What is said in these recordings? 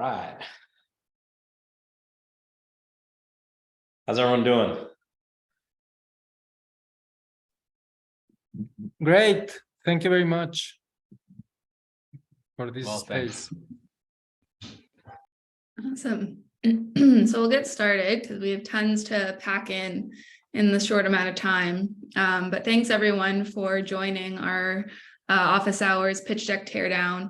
right. How's everyone doing? Great. Thank you very much for this Thanks. space. Awesome. So we'll get started because we have tons to pack in this short amount of time. But thanks everyone for joining our office hours pitch deck teardown.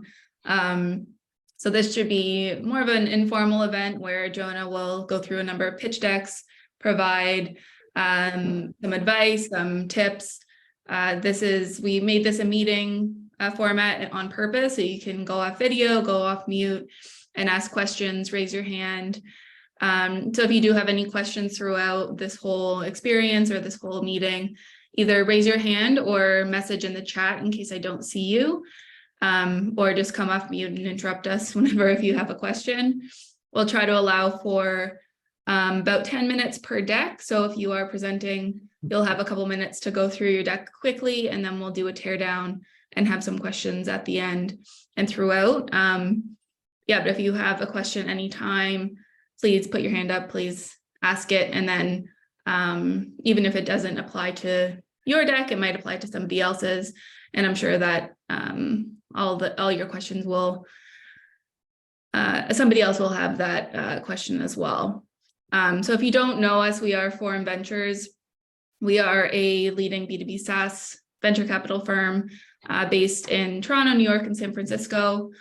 So this should be more of an informal event where Jonah will go through a number of pitch decks, provide some advice, some tips. We made this a meeting format on purpose, so you can go off video, go off mute, and ask questions, raise your hand. So if you do have any questions throughout this whole experience or this whole meeting, either raise your hand or message in the chat in case I don't see you, or just come off mute and interrupt us whenever if you have a question. We'll try to allow for about 10 minutes per deck. So if you are presenting, you'll have a couple minutes to go through your deck quickly, and then we'll do a teardown and have some questions at the end and throughout. Yeah, but if you have a question anytime, please put your hand up, please ask it. And then even if it doesn't apply to your deck, it might apply to somebody else's. And I'm sure that all your questions will, somebody else will have that question as well. So if you don't know us, we are Forum Ventures. We are a leading B2B SaaS venture capital firm based in Toronto, New York, and San Francisco.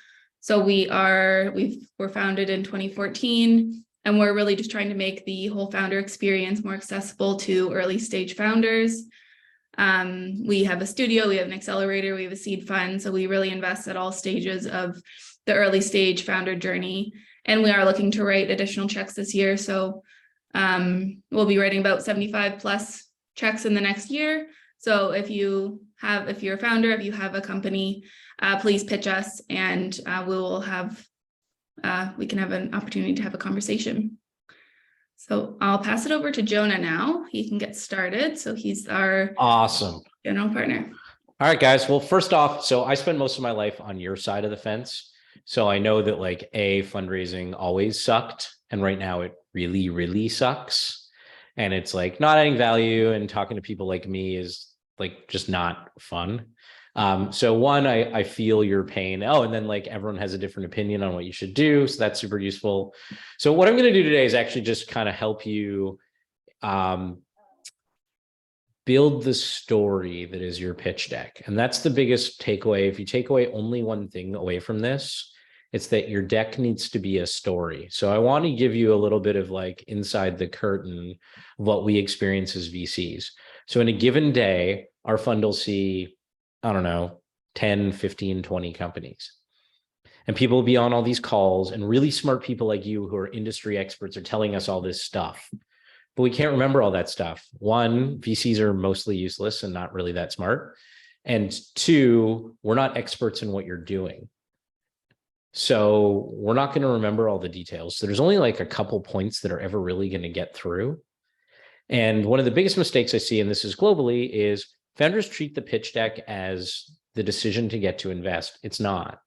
So we're founded in 2014, and we're really just trying to make the whole founder experience more accessible to early stage founders. We have a studio, we have an accelerator, we have a seed fund. So we really invest at all stages of the early stage founder journey. And we are looking to write additional checks this year. So we'll be writing about 75 plus checks in the next year. So if you're a founder, if you have a company, please pitch us, and we can have an opportunity to have a conversation. So I'll pass it over to Jonah now. He can get started. So he's our Awesome general partner. All right, guys. Well, first off, so I spend most of my life on your side of the fence. So I know that fundraising always sucked. And right now it really, really sucks. And it's not adding value, and talking to people like me is just not fun. So one, I feel your pain. Oh, and then everyone has a different opinion on what you should do. So that's super useful. So what I'm going to do today is actually just kind of help you build the story that is your pitch deck. And that's the biggest takeaway. If you take away only one thing away from this, it's that your deck needs to be a story. So I want to give you a little bit of inside the curtain of what we experience as VCs. So in a given day, our fund will see, I don't know, 10, 15, 20 companies. And people will be on all these calls, and really smart people like you who are industry experts are telling us all this stuff. But we can't remember all that stuff. One, VCs are mostly useless and not really that smart. And two, we're not experts in what you're doing. So we're not going to remember all the details. So there's only a couple points that are ever really going to get through. And one of the biggest mistakes I see, and this is globally, is founders treat the pitch deck as the decision to get to invest. It's not.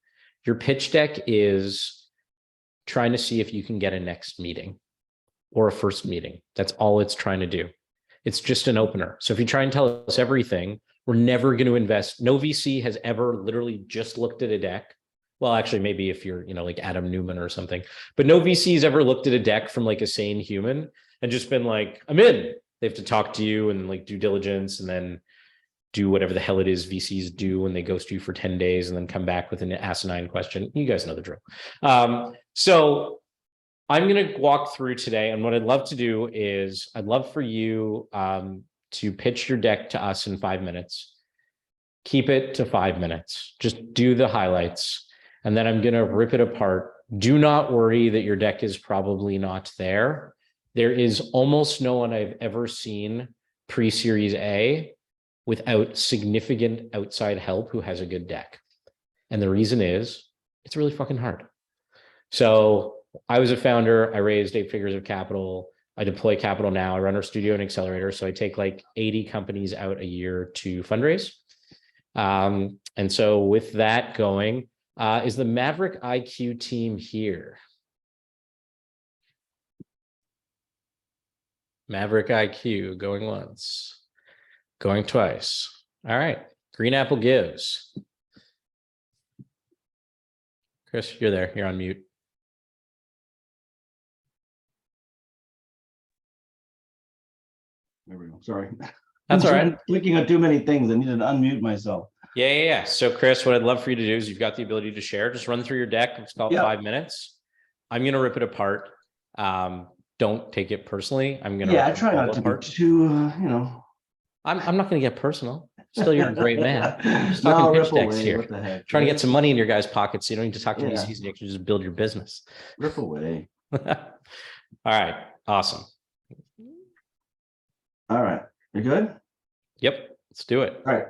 Your pitch deck is trying to see if you can get a next meeting or a first meeting. That's all it's trying to do. It's just an opener. So if you try and tell us everything, we're never going to invest. No VC has ever literally just looked at a deck. Well, actually, maybe if you're, Adam Newman or something, but no VC has ever looked at a deck from a sane human and just been I'm in. They have to talk to you and due diligence, and then do whatever the hell it is VCs do when they ghost you for 10 days and then come back with an asinine question. You guys know the drill. So I'm going to walk through today. And what I'd love to do is I'd love for you to pitch your deck to us in 5 minutes. Keep it to 5 minutes. Just do the highlights. And then I'm going to rip it apart. Do not worry that your deck is probably not there. There is almost no one I've ever seen pre-Series A without significant outside help who has a good deck. And the reason is it's really fucking hard. So I was a founder. I raised 8 figures of capital. I deploy capital now. I run our studio and accelerator. So I take 80 companies out a year to fundraise. And so with that going, is the Maverick IQ team here? Maverick IQ going once, going twice. All right. Green Apple gives. Chris, you're there. You're on mute. There we go. Sorry. That's all right. Clicking on too many things. I needed to unmute myself. Yeah. So Chris, what I'd love for you to do is you've got the ability to share. Just run through your deck. It's called 5 minutes. I'm going to rip it apart. Don't take it personally. I'm going to. Yeah, I try not to be too, I'm not going to get personal. Still, you're a great man. Just No, talking pitch rip decks away. here. What the heck? Trying to get some money in your guys' pockets. So you don't need to talk to me. Yeah. You can just build your business. Rip away. All right. Awesome. All right. You good? Yep. Let's do it. All right.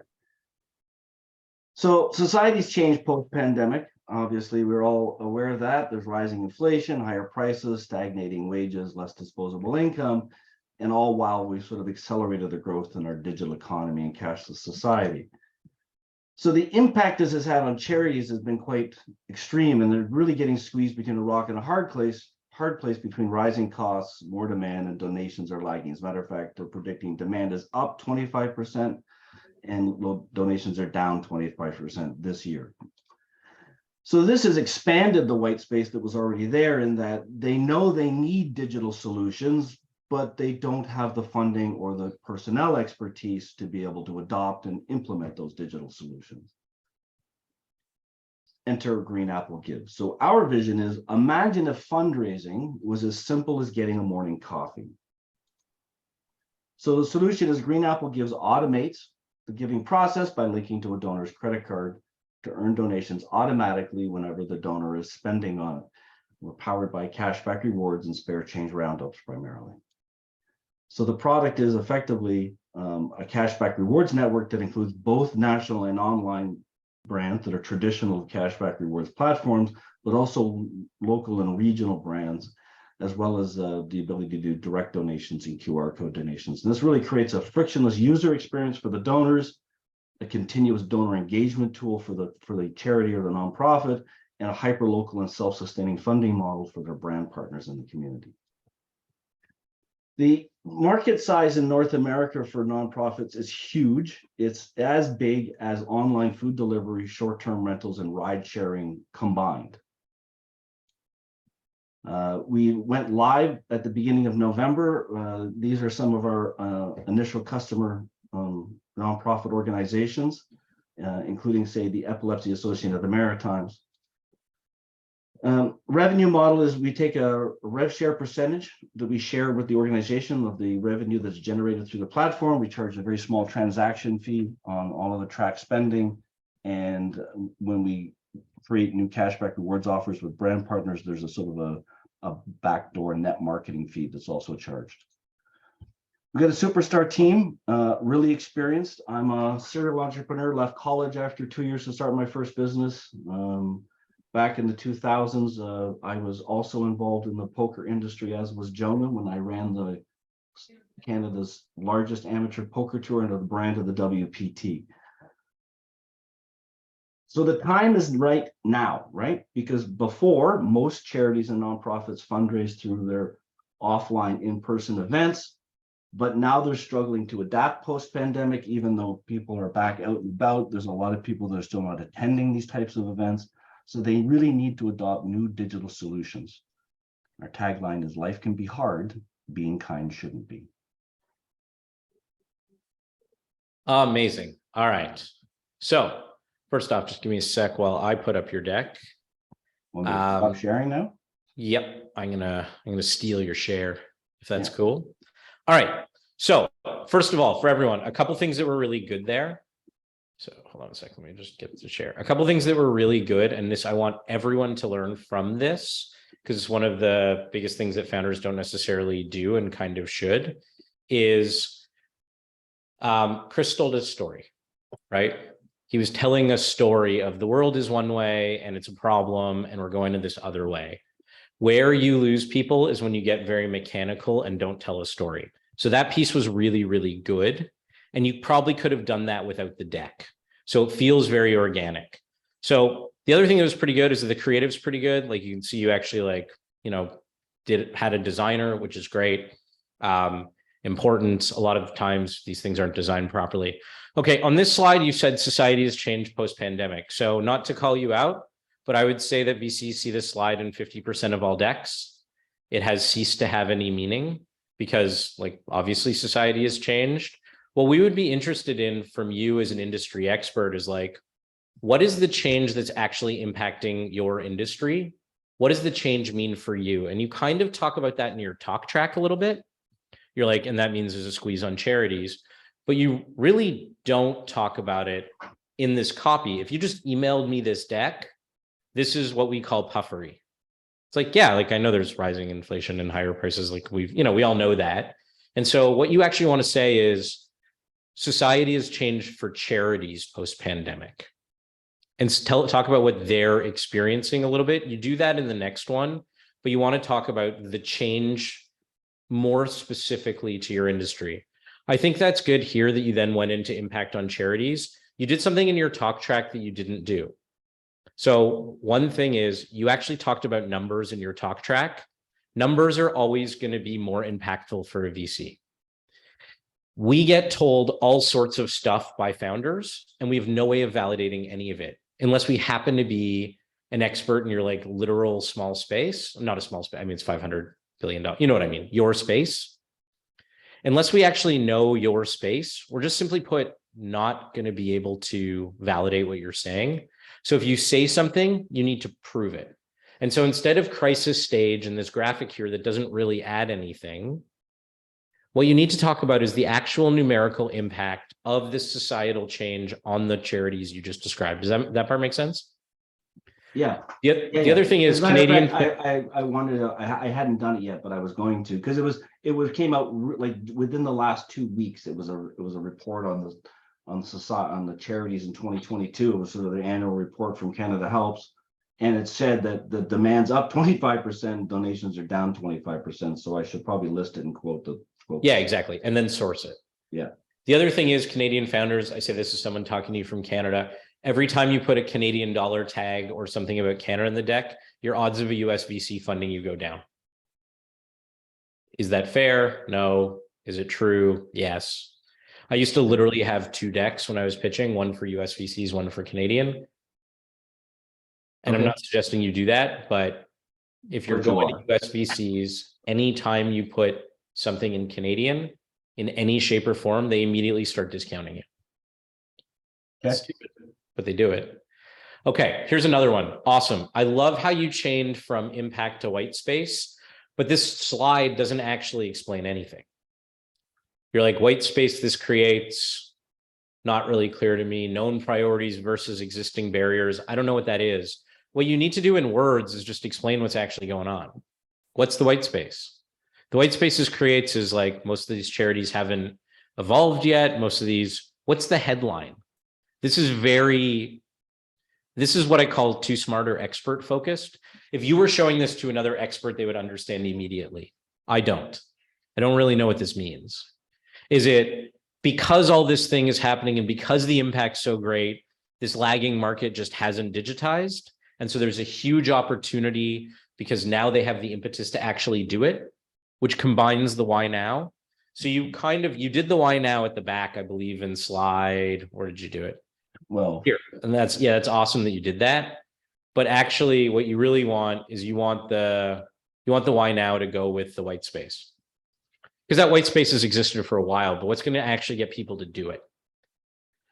So society's changed post-pandemic. Obviously, we're all aware of that. There's rising inflation, higher prices, stagnating wages, less disposable income, and all while we've sort of accelerated the growth in our digital economy and cashless society. So the impact this has had on charities has been quite extreme, and they're really getting squeezed between a rock and a hard place between rising costs, more demand, and donations are lagging. As a matter of fact, they're predicting demand is up 25% and donations are down 25% this year. So this has expanded the white space that was already there in that they know they need digital solutions, but they don't have the funding or the personnel expertise to be able to adopt and implement those digital solutions. Enter Green Apple Gives. So our vision is, imagine if fundraising was as simple as getting a morning coffee. So the solution is Green Apple Gives automates the giving process by linking to a donor's credit card to earn donations automatically whenever the donor is spending on it. We're powered by cashback rewards and spare change roundups primarily. So the product is effectively a cashback rewards network that includes both national and online brands that are traditional cashback rewards platforms, but also local and regional brands, as well as the ability to do direct donations and QR code donations. And this really creates a frictionless user experience for the donors, a continuous donor engagement tool for the charity or the nonprofit, and a hyper-local and self-sustaining funding model for their brand partners in the community. The market size in North America for nonprofits is huge. It's as big as online food delivery, short-term rentals, and ride sharing combined. We went live at the beginning of November. These are some of our initial customer nonprofit organizations, including, say, the Epilepsy Association of the Maritimes. Revenue model is we take a rev share percentage that we share with the organization of the revenue that's generated through the platform. We charge a very small transaction fee on all of the track spending. And when we create new cashback rewards offers with brand partners, there's a sort of a backdoor net marketing fee that's also charged. We've got a superstar team, really experienced. I'm a serial entrepreneur, left college after 2 years to start my first business. Back in the 2000s, I was also involved in the poker industry, as was Jonah, when I ran Canada's largest amateur poker tour under the brand of the WPT. So the time is right now, right? Because before, most charities and nonprofits fundraise through their offline in-person events, but now they're struggling to adapt post-pandemic, even though people are back out and about. There's a lot of people that are still not attending these types of events. So they really need to adopt new digital solutions. Our tagline is, life can be hard, being kind shouldn't be. Amazing. All right. So first off, just give me a sec while I put up your deck. Want me to stop sharing now? Yep. I'm gonna steal your share if that's cool. All right. So first of all, for everyone, a couple things that were really good there. So hold on a second, let me just get to share. A couple things that were really good, and this, I want everyone to learn from this, because it's one of the biggest things that founders don't necessarily do and kind of should, is Chris told his story, right? He was telling a story of the world is one way and it's a problem and we're going to this other way. Where you lose people is when you get very mechanical and don't tell a story. So that piece was really, really good. And you probably could have done that without the deck. So it feels very organic. So the other thing that was pretty good is that the creative's pretty good. Like you can see you actually had a designer, which is great. important. A lot of times these things aren't designed properly. Okay, on this slide, you said society has changed post-pandemic. So not to call you out, but I would say that VCs see this slide in 50% of all decks. It has ceased to have any meaning because, like, obviously society has changed. What we would be interested in from you as an industry expert is like, what is the change that's actually impacting your industry? What does the change mean for you? And you kind of talk about that in your talk track a little bit. You're like, and that means there's a squeeze on charities, but you really don't talk about it in this copy. If you just emailed me this deck, this is what we call puffery. It's like, yeah, like I know there's rising inflation and higher prices. Like we all know that. And so what you actually want to say is society has changed for charities post-pandemic. And talk about what they're experiencing a little bit. You do that in the next one, but you want to talk about the change more specifically to your industry. I think that's good here that you then went into impact on charities. You did something in your talk track that you didn't do. So one thing is you actually talked about numbers in your talk track. Numbers are always going to be more impactful for a VC. We get told all sorts of stuff by founders, and we have no way of validating any of it unless we happen to be an expert in your like literal small space, not a small space. I mean, it's $500 billion. You know what I mean? Your space. Unless we actually know your space, we're just simply put, not going to be able to validate what you're saying. So if you say something, you need to prove it. And so instead of crisis stage and this graphic here that doesn't really add anything, what you need to talk about is the actual numerical impact of this societal change on the charities you just described. Does that part make sense? Yeah. The other thing is Canadian. I wanted to, I hadn't done it yet, but I was going to, because it came out like within the last 2 weeks. It was a report on the charities in 2022. It was sort of the annual report from Canada Helps. And it said that the demand's up 25%, donations are down 25%. So I should probably list it and quote. Yeah, exactly. And then source it. Yeah. The other thing is Canadian founders. I say this is someone talking to you from Canada. Every time you put a Canadian dollar tag or something about Canada in the deck, your odds of a US VC funding you go down. Is that fair? No. Is it true? Yes. I used to literally have 2 decks when I was pitching, one for US VCs, one for Canadian. And I'm not suggesting you do that, but if you're going to US VCs, anytime you put something in Canadian in any shape or form, they immediately start discounting it. Okay. Stupid, but they do it. Okay, here's another one. Awesome. I love how you chained from impact to white space, but this slide doesn't actually explain anything. You're like, white space this creates, not really clear to me. Known priorities versus existing barriers. I don't know what that is. What you need to do in words is just explain what's actually going on. What's the white space? The white spaces creates is like most of these charities haven't evolved yet. Most of these, what's the headline? This is what I call too smart or expert focused. If you were showing this to another expert, they would understand immediately. I don't really know what this means. Is it because all this thing is happening and because the impact's so great, this lagging market just hasn't digitized? And so there's a huge opportunity because now they have the impetus to actually do it, which combines the why now. So you did the why now at the back, I believe in slide, where did you do it? Well, here. And that's awesome that you did that. But actually what you really want is you want the why now to go with the white space. Because that white space has existed for a while, but what's going to actually get people to do it?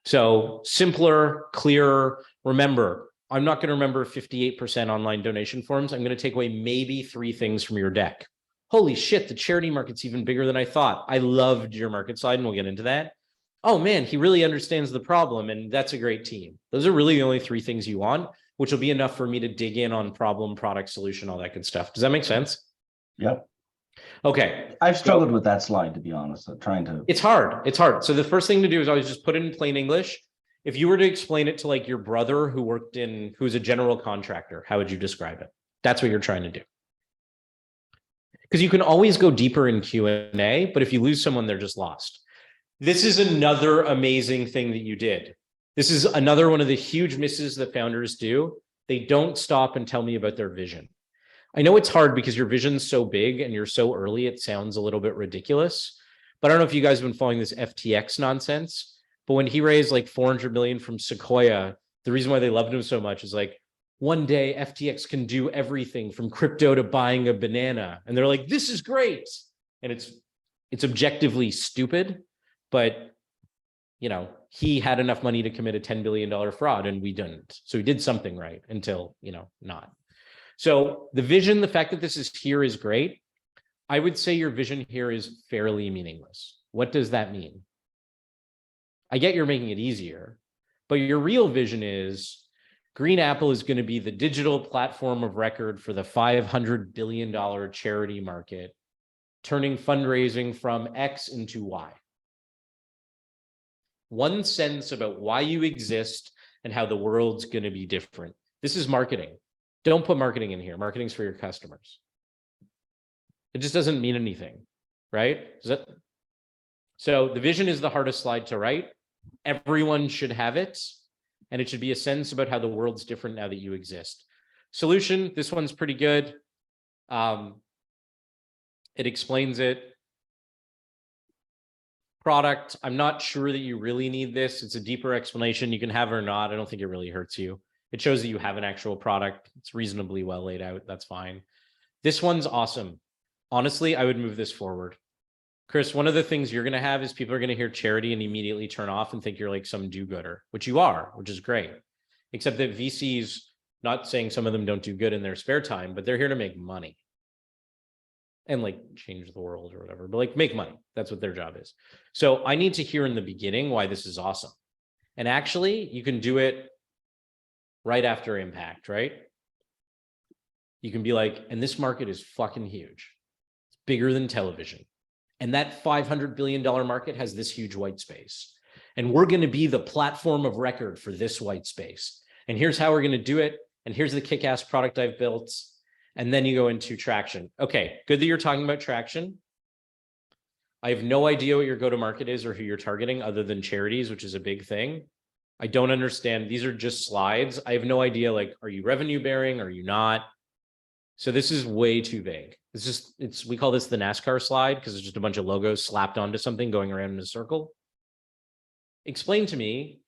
So simpler, clearer. Remember, I'm not going to remember 58% online donation forms. I'm going to take away maybe 3 things from your deck. Holy shit, the charity market's even bigger than I thought. I loved your market slide, and we'll get into that. Oh man, he really understands the problem, and that's a great team. Those are really the only 3 things you want, which will be enough for me to dig in on problem, product, solution, all that good stuff. Does that make sense? Yep. Okay. I've struggled with that slide, to be honest. I'm trying to. It's hard. So the first thing to do is always just put it in plain English. If you were to explain it to like your brother who's a general contractor, how would you describe it? That's what you're trying to do. Because you can always go deeper in Q&A, but if you lose someone, they're just lost. This is another amazing thing that you did. This is another one of the huge misses that founders do. They don't stop and tell me about their vision. I know it's hard because your vision's so big and you're so early, it sounds a little bit ridiculous, But I don't know if you guys have been following this FTX nonsense, but when he raised like 400 million from Sequoia, the reason why they loved him so much is like, one day FTX can do everything from crypto to buying a banana. And they're like, this is great. And it's objectively stupid, but you know, he had enough money to commit a $10 billion fraud and we didn't. So he did something right until, you know, not. So the vision, the fact that this is here is great. I would say your vision here is fairly meaningless. What does that mean? I get you're making it easier, but your real vision is Green Apple is going to be the digital platform of record for the $500 billion charity market, turning fundraising from X into Y. One sentence about why you exist and how the world's going to be different. This is marketing. Don't put marketing in here. Marketing's for your customers. It just doesn't mean anything, right? So the vision is the hardest slide to write. Everyone should have it. And it should be a sentence about how the world's different now that you exist. Solution, this one's pretty good. It explains it. Product, I'm not sure that you really need this. It's a deeper explanation. You can have it or not. I don't think it really hurts you. It shows that you have an actual product. It's reasonably well laid out. That's fine. This one's awesome. Honestly, I would move this forward. Chris, one of the things you're going to have is people are going to hear charity and immediately turn off and think you're like some do-gooder, which you are, which is great. Except that VCs, not saying some of them don't do good in their spare time, but they're here to make money and like change the world or whatever, but like make money. That's what their job is. So I need to hear in the beginning why this is awesome. And actually you can do it right after impact, right? You can be like, and this market is fucking huge. It's bigger than television. And that $500 billion market has this huge white space. And we're going to be the platform of record for this white space. And here's how we're going to do it. And here's the kick-ass product I've built. And then you go into traction. Okay, good that you're talking about traction. I have no idea what your go-to-market is or who you're targeting other than charities, which is a big thing. I don't understand. These are just slides. I have no idea, like, are you revenue bearing? Are you not? So this is way too vague. We call this the NASCAR slide because it's just a bunch of logos slapped onto something going around in a circle. Explain to me,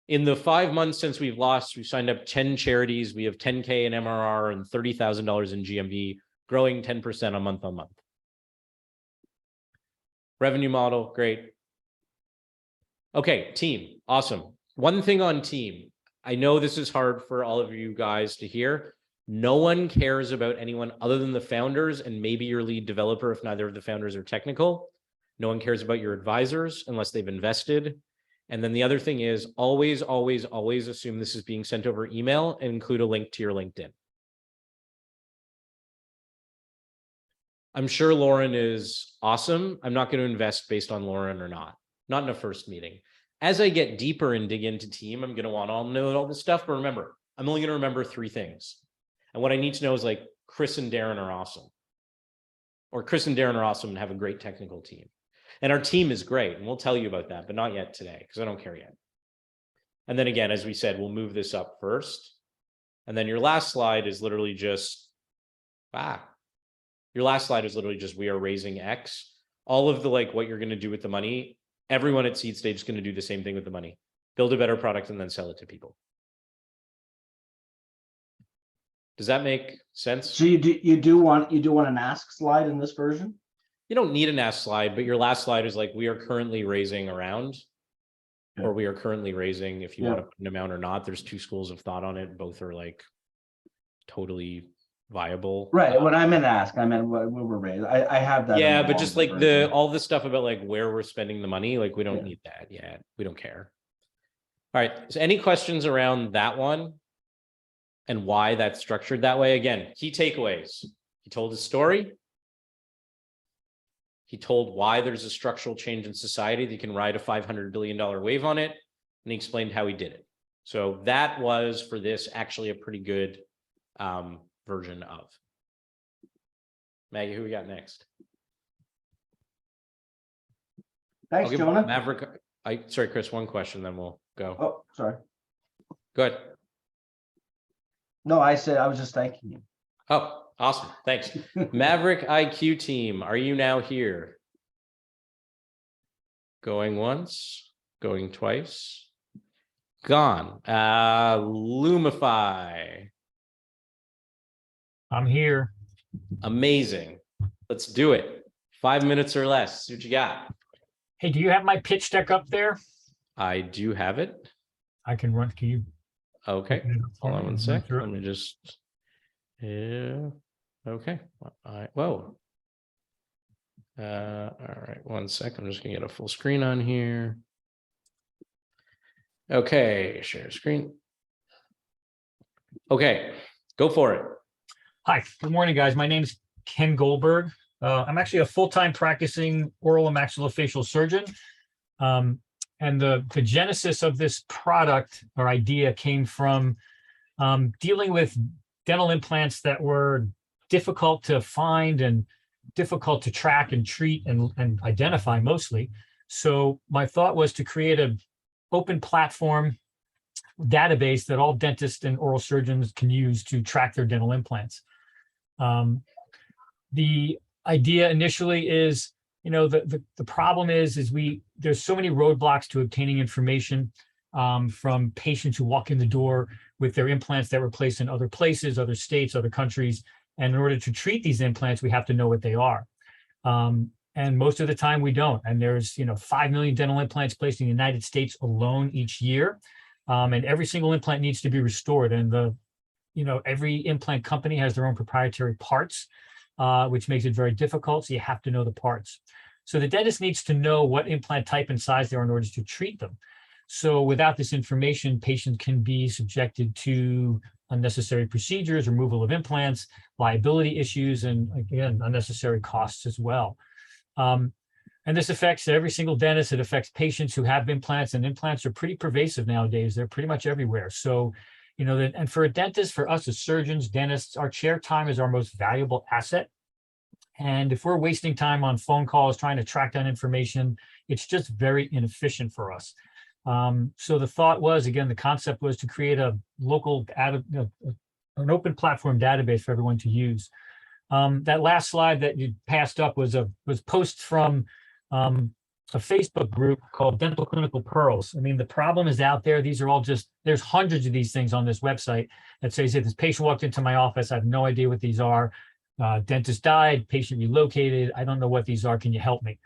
in the 5 months since we've signed up 10 charities. We have 10K in MRR and $30,000 in GMV, growing 10% a month on month. Revenue model, great. Okay, team, awesome. One thing on team. I know this is hard for all of you guys to hear. No one cares about anyone other than the founders and maybe your lead developer if neither of the founders are technical. No one cares about your advisors unless they've invested. And then the other thing is always, always, always assume this is being sent over email and include a link to your LinkedIn. I'm sure Lauren is awesome. I'm not going to invest based on Lauren or not in a first meeting. As I get deeper and dig into team, I'm going to want to know all this stuff. But remember, I'm only going to remember 3 things. And what I need to know is like Chris and Darren are awesome. Or Chris and Darren are awesome and have a great technical team. And our team is great. And we'll tell you about that, but not yet today because I don't care yet. And then again, as we said, we'll move this up first. And then your last slide is literally just, your last slide is literally just, we are raising X. All of the like what you're going to do with the money, everyone at seed stage is going to do the same thing with the money. Build a better product and then sell it to people. Does that make sense? So you do want an ask slide in this version? You don't need an ask slide, but your last slide is like, we are currently raising around, or we are currently raising, if you want to put an amount or not. There's 2 schools of thought on it. Both are like totally viable. Right. When I meant ask, I meant what we're raising. I have that. Yeah, but just like all the stuff about like where we're spending the money, like we don't need that yet. We don't care. All right. So any questions around that one? And why that's structured that way? Again, key takeaways. He told his story. He told why there's a structural change in society that you can ride a $500 billion wave on it. And he explained how he did it. So that was, for this, actually a pretty good version of. Maggie, who we got next? Thanks, Jonah. Maverick. Sorry, Chris, one question, then we'll go. Oh, sorry. Go ahead. No, I said I was just thanking you. Oh, awesome. Thanks. Maverick IQ team, are you now here? Going once, going twice. Gone. Lumify. I'm here. Amazing. Let's do it. 5 minutes or less. See what you got. Hey, do you have my pitch deck up there? I do have it. I can run. Can you? Okay. open it up for Hold on me one and sec. run through it? Let me just. Yeah. Okay. Whoa. All right. 1 sec. I'm just gonna get a full screen on here. Okay. Share screen. Okay. Go for it. Hi, good morning, guys. My name's Ken Goldberg. I'm actually a full-time practicing oral and maxillofacial surgeon. And the genesis of this product or idea came from dealing with dental implants that were difficult to find and difficult to track and treat and identify mostly. So my thought was to create an open platform database that all dentists and oral surgeons can use to track their dental implants. The idea initially is, the problem is there's so many roadblocks to obtaining information from patients who walk in the door with their implants that were placed in other places, other states, other countries. And in order to treat these implants, we have to know what they are. And most of the time we don't. And there's, 5 million dental implants placed in the United States alone each year. And every single implant needs to be restored. And every implant company has their own proprietary parts, which makes it very difficult. So you have to know the parts. So the dentist needs to know what implant type and size they are in order to treat them. So without this information, patients can be subjected to unnecessary procedures, removal of implants, liability issues, and again, unnecessary costs as well. And this affects every single dentist. It affects patients who have implants, and implants are pretty pervasive nowadays. They're pretty much everywhere. So, and for a dentist, for us as surgeons, dentists, our chair time is our most valuable asset. And if we're wasting time on phone calls trying to track down information, it's just very inefficient for us. So the thought was, again, the concept was to create a local, an open platform database for everyone to use. That last slide that you passed up was post from a Facebook group called Dental Clinical Pearls. I mean, the problem is out there. These are all there's hundreds of these things on this website that says, if this patient walked into my office, I have no idea what these are. Dentist died, patient relocated. I don't know what these are. Can you help me?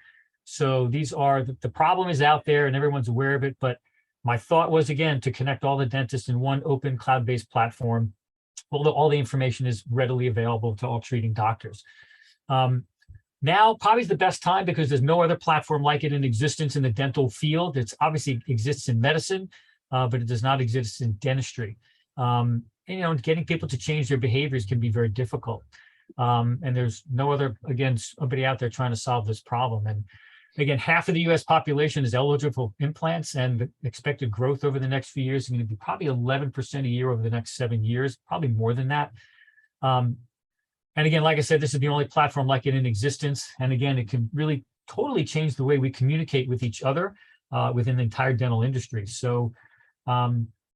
So these are, the problem is out there and everyone's aware of it. But my thought was, again, to connect all the dentists in one open cloud-based platform. Well, all the information is readily available to all treating doctors. Now probably is the best time because there's no other platform like it in existence in the dental field. It's obviously exists in medicine, but it does not exist in dentistry. And, getting people to change their behaviors can be very difficult. And there's no other, again, somebody out there trying to solve this problem. And again, half of the US population is eligible for implants, and the expected growth over the next few years is going to be probably 11% a year over the next 7 years, probably more than that. And again, like I said, this is the only platform like it in existence. And again, it can really totally change the way we communicate with each other within the entire dental industry. So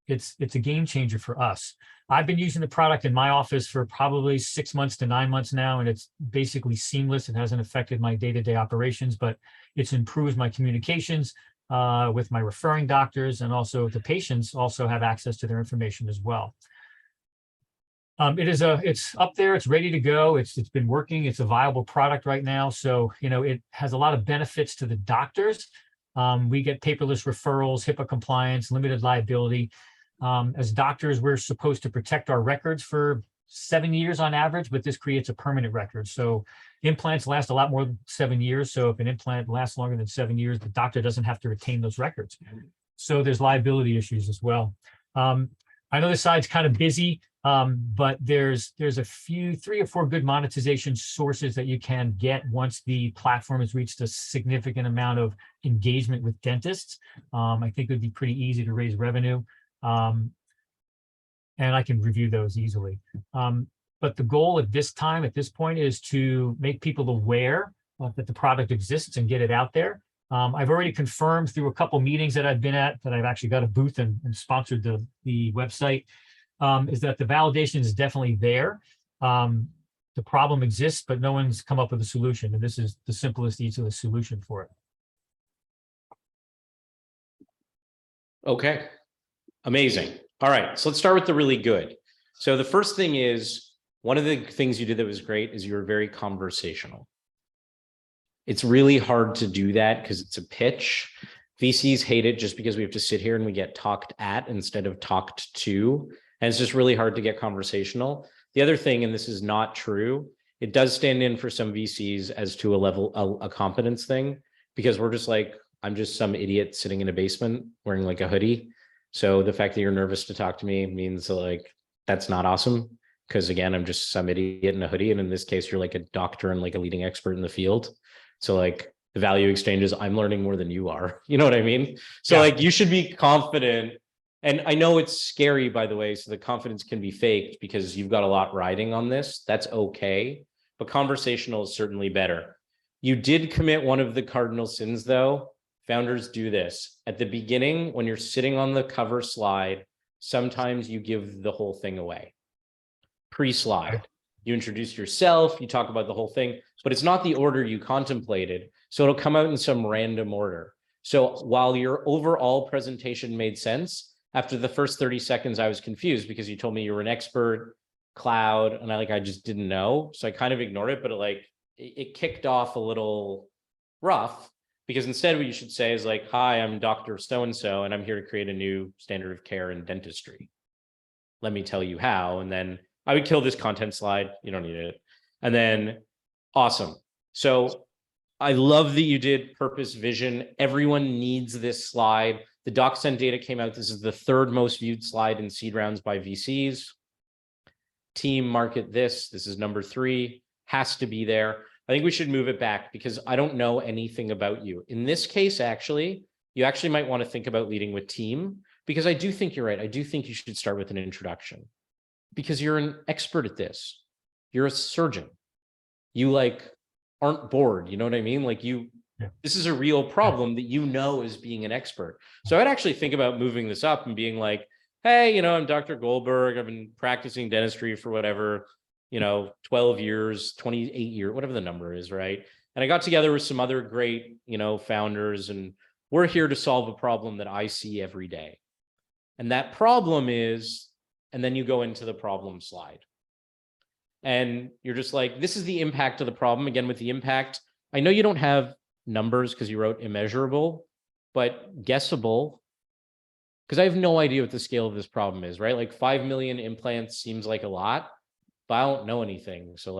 it's a game changer for us. I've been using the product in my office for probably 6 months to 9 months now, and it's basically seamless. It hasn't affected my day-to-day operations, but it's improved my communications with my referring doctors, and also the patients also have access to their information as well. It's up there, it's ready to go. It's been working. It's a viable product right now. So, it has a lot of benefits to the doctors. We get paperless referrals, HIPAA compliance, limited liability. As doctors, we're supposed to protect our records for 7 years on average, but this creates a permanent record. So implants last a lot more than 7 years. So if an implant lasts longer than 7 years, the doctor doesn't have to retain those records. So there's liability issues as well. I know this side's kind of busy, but there's a few, 3 or 4 good monetization sources that you can get once the platform has reached a significant amount of engagement with dentists. I think it would be pretty easy to raise revenue. And I can review those easily. But the goal at this point is to make people aware that the product exists and get it out there. I've already confirmed through a couple meetings that I've been at that I've actually got a booth and sponsored the website, is that the validation is definitely there. The problem exists, but no one's come up with a solution. And this is the simplest, easiest solution for it. Okay, amazing. All right, so let's start with the really good. So the first thing is, one of the things you did that was great is you were very conversational. It's really hard to do that because it's a pitch. VCs hate it just because we have to sit here and we get talked at instead of talked to. And it's just really hard to get conversational. The other thing, and this is not true, it does stand in for some VCs as to a level, a competence thing, because we're just like, I'm just some idiot sitting in a basement wearing like a hoodie. So the fact that you're nervous to talk to me means like, that's not awesome. Because again, I'm just some idiot in a hoodie. And in this case, you're like a doctor and like a leading expert in the field. So like the value exchange is I'm learning more than you are. You know what I mean? So Yeah. like you should be confident. And I know it's scary, by the way, so the confidence can be faked because you've got a lot riding on this. That's okay. But conversational is certainly better. You did commit one of the cardinal sins, though. Founders do this. At the beginning, when you're sitting on the cover slide, sometimes you give the whole thing away. Pre-slide. You introduce yourself, you talk about the whole thing, but it's not the order you contemplated. So it'll come out in some random order. So while your overall presentation made sense, after the first 30 seconds, I was confused because you told me you were an expert, cloud, and I just didn't know. So I kind of ignored it, but it kicked off a little rough because instead what you should say is like, hi, I'm Dr. So-and-so, and I'm here to create a new standard of care in dentistry. Let me tell you how. And then I would kill this content slide. You don't need it. And then awesome. So I love that you did purpose vision. Everyone needs this slide. The DocSend data came out. This is the third most viewed slide in seed rounds by VCs. Team market this. This is number 3. Has to be there. I think we should move it back because I don't know anything about you. In this case, actually, you actually might want to think about leading with team because I do think you're right. I do think you should start with an introduction because you're an expert at this. You're a surgeon. You aren't bored. You know what I mean? This is a real problem that you know as being an expert. So I'd actually think about moving this up and being like, hey, I'm Dr. Goldberg. I've been practicing dentistry for whatever, 12 years, 28 years, whatever the number is, right? And I got together with some other great, founders, and we're here to solve a problem that I see every day. And that problem is, and then you go into the problem slide. And you're just like, this is the impact of the problem. Again, with the impact, I know you don't have numbers because you wrote immeasurable, but guessable, because I have no idea what the scale of this problem is, right? Like 5 million implants seems like a lot, but I don't know anything. So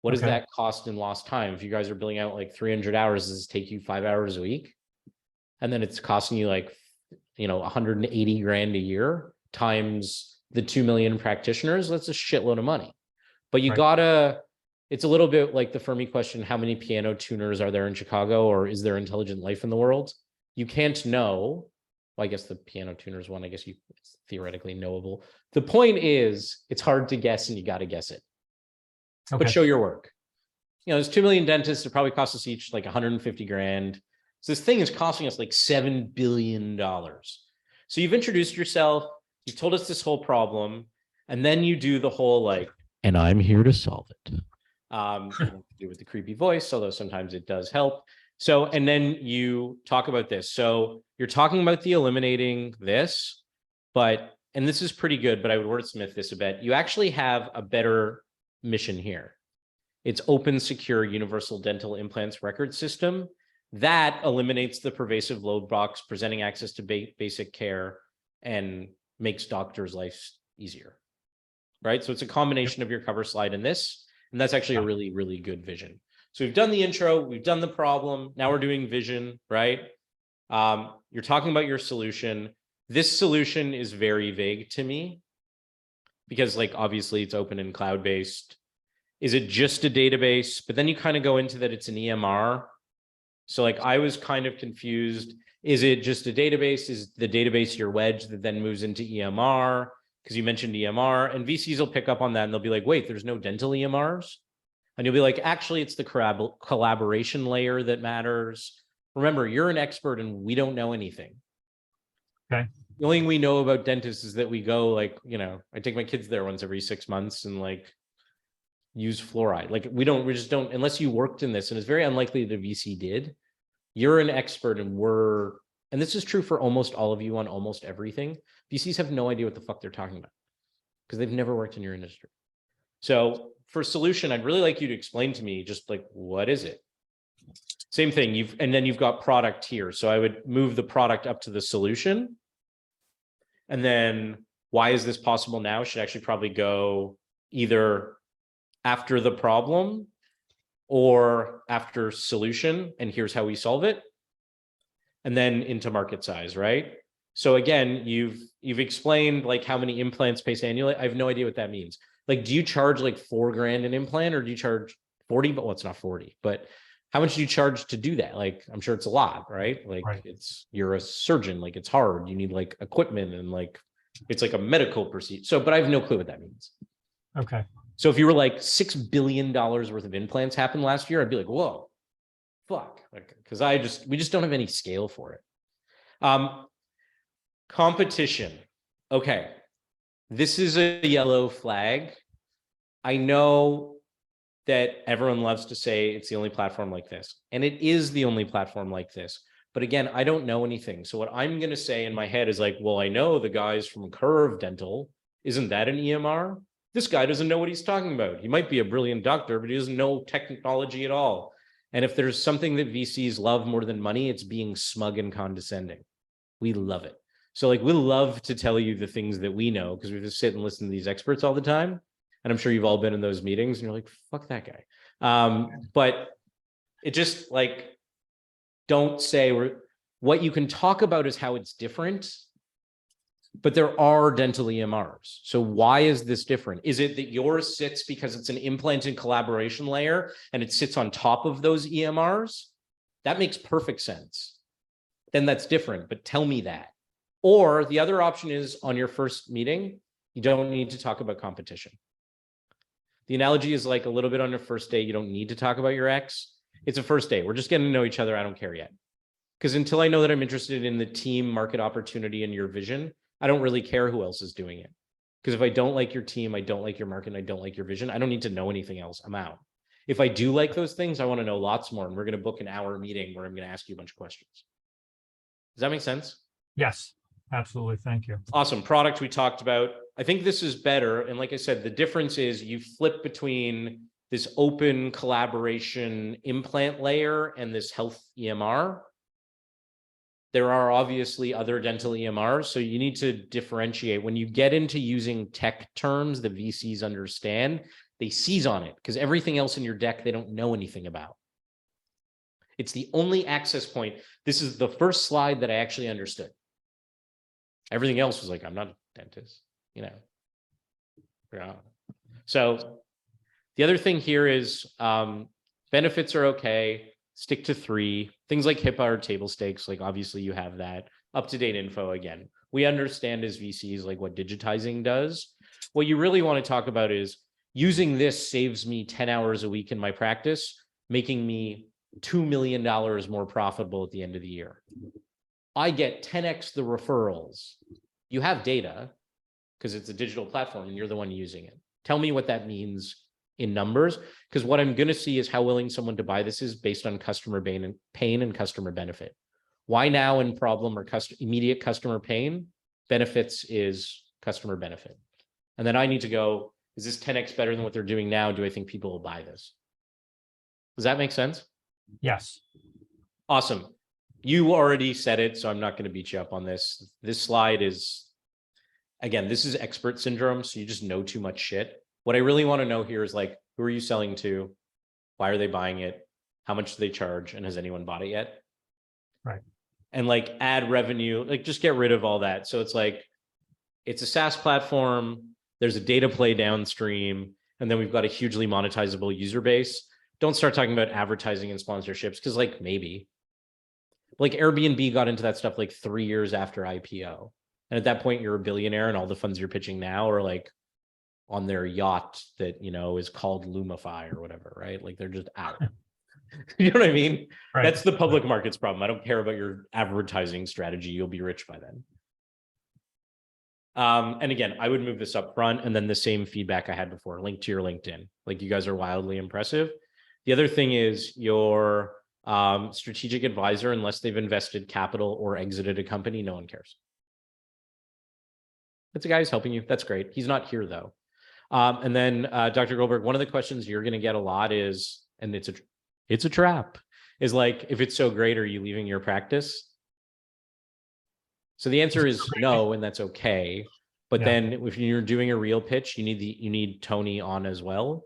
what does that cost in lost time? If you guys are billing out 300 hours, does this take you 5 hours a week? And then it's costing you 180 grand a year times the 2 million practitioners. That's a shitload of money. But you gotta, it's a little bit like the Fermi question, how many piano tuners are there in Chicago, or is there intelligent life in the world? You can't know. Well, I guess the piano tuners one, I guess it's theoretically knowable. The point is, it's hard to guess and you got to guess it. But show your work. There's 2 million dentists. It probably costs us each 150 grand. So this thing is costing us $7 billion. So you've introduced yourself. You've told us this whole problem. And then you do the whole and I'm here to solve it. You don't have to do with the creepy voice, although sometimes it does help. So, and then you talk about this. So you're talking about the eliminating this, and this is pretty good, but I would wordsmith this a bit. You actually have a better mission here. It's open, secure, universal dental implants record system that eliminates the pervasive load box, presenting access to basic care and makes doctors' lives easier. Right? So it's a combination of your cover slide and this, and that's actually a really, really good vision. So we've done the intro, we've done the problem. Now we're doing vision, right? You're talking about your solution. This solution is very vague to me because obviously it's open and cloud-based. Is it just a database? But then you kind of go into that it's an EMR. So I was kind of confused. Is it just a database? Is the database your wedge that then moves into EMR? Because you mentioned EMR, and VCs will pick up on that and they'll be like, wait, there's no dental EMRs? And you'll be like, actually, it's the collaboration layer that matters. Remember, you're an expert and we don't know anything. Okay. The only thing we know about dentists is that we go I take my kids there once every 6 months and use fluoride. We just don't, unless you worked in this, and it's very unlikely the VC did. You're an expert and we're and this is true for almost all of you on almost everything, VCs have no idea what the fuck they're talking about because they've never worked in your industry. So for solution, I'd really like you to explain to me just like, what is it? Same thing, and then you've got product here. So I would move the product up to the solution. And then why is this possible now? Should actually probably go either after the problem or after solution. And here's how we solve it. And then into market size, right? So again, you've explained like how many implants pace annually. I have no idea what that means. Like, do you charge like $4,000 an implant or do you charge 40? But well, it's not 40, but how much do you charge to do that? Like, I'm sure it's a lot, right? Like you're a surgeon, like it's hard. You need like equipment and like, it's like a medical procedure. So, but I have no clue what that means. Okay. So if you were like $6 billion worth of implants happened last year, I'd be like, whoa, fuck. Like, cause we just don't have any scale for it. Competition. Okay. This is a yellow flag. I know that everyone loves to say it's the only platform like this, and it is the only platform like this. But again, I don't know anything. So what I'm going to say in my head is like, well, I know the guys from Curve Dental. Isn't that an EMR? This guy doesn't know what he's talking about. He might be a brilliant doctor, but he doesn't know technology at all. And if there's something that VCs love more than money, it's being smug and condescending. We love it. So like, we love to tell you the things that we know because we just sit and listen to these experts all the time. And I'm sure you've all been in those meetings and you're like, fuck that guy. But it just like, don't say what you can talk about is how it's different, but there are dental EMRs. So why is this different? Is it that yours sits because it's an implanted collaboration layer and it sits on top of those EMRs? That makes perfect sense. Then that's different, but tell me that. Or the other option is on your first meeting, you don't need to talk about competition. The analogy is like a little bit on your first day, you don't need to talk about your ex. It's a first day. We're just getting to know each other. I don't care yet. Because until I know that I'm interested in the team, market opportunity, and your vision, I don't really care who else is doing it. Because if I don't like your team, I don't like your market, and I don't like your vision, I don't need to know anything else. I'm out. If I do like those things, I want to know lots more. And we're going to book an hour meeting where I'm going to ask you a bunch of questions. Does that make sense? Yes, absolutely. Thank you. Awesome. Product we talked about. I think this is better. And like I said, the difference is you flip between this open collaboration implant layer and this health EMR. There are obviously other dental EMRs, so you need to differentiate. When you get into using tech terms the VCs understand, they seize on it because everything else in your deck they don't know anything about. It's the only access point. This is the first slide that I actually understood. Everything else was like, I'm not a dentist, you know. Yeah. So the other thing here is benefits are okay. Stick to 3. Things like HIPAA are table stakes. Like obviously you have that. Up-to-date info again. We understand as VCs like what digitizing does. What you really want to talk about is using this saves me 10 hours a week in my practice, making me $2 million more profitable at the end of the year. I get 10x the referrals. You have data because it's a digital platform and you're the one using it. Tell me what that means in numbers, because what I'm going to see is how willing someone to buy this is based on customer pain and customer benefit. Why now in problem or immediate customer pain? Benefits is customer benefit. And then I need to go, is this 10x better than what they're doing now? Do I think people will buy this? Does that make sense? Yes. Awesome. You already said it, so I'm not going to beat you up on this. This slide is, again, this is expert syndrome, so you just know too much shit. What I really want to know here is like, who are you selling to? Why are they buying it? How much do they charge? And has anyone bought it yet? Right. And like add revenue, like just get rid of all that. So it's like, it's a SaaS platform. There's a data play downstream. And then we've got a hugely monetizable user base. Don't start talking about advertising and sponsorships because like maybe. Like Airbnb got into that stuff like 3 years after IPO. And at that point, you're a billionaire and all the funds you're pitching now are like on their yacht that, you know, is called Lumify or whatever, right? Like they're just out. You know what I mean? Right. That's the public markets problem. I don't care about your advertising strategy. You'll be rich by then. And again, I would move this up front and then the same feedback I had before, link to your LinkedIn. Like you guys are wildly impressive. The other thing is your Strategic advisor, unless they've invested capital or exited a company, no one cares. It's a guy who's helping you. That's great. He's not here though. And then Dr. Goldberg, one of the questions you're going to get a lot is, and it's a trap, is like, if it's so great, are you leaving your practice? So the answer is no, and that's okay. But then if you're doing a real pitch, you need Tony on as well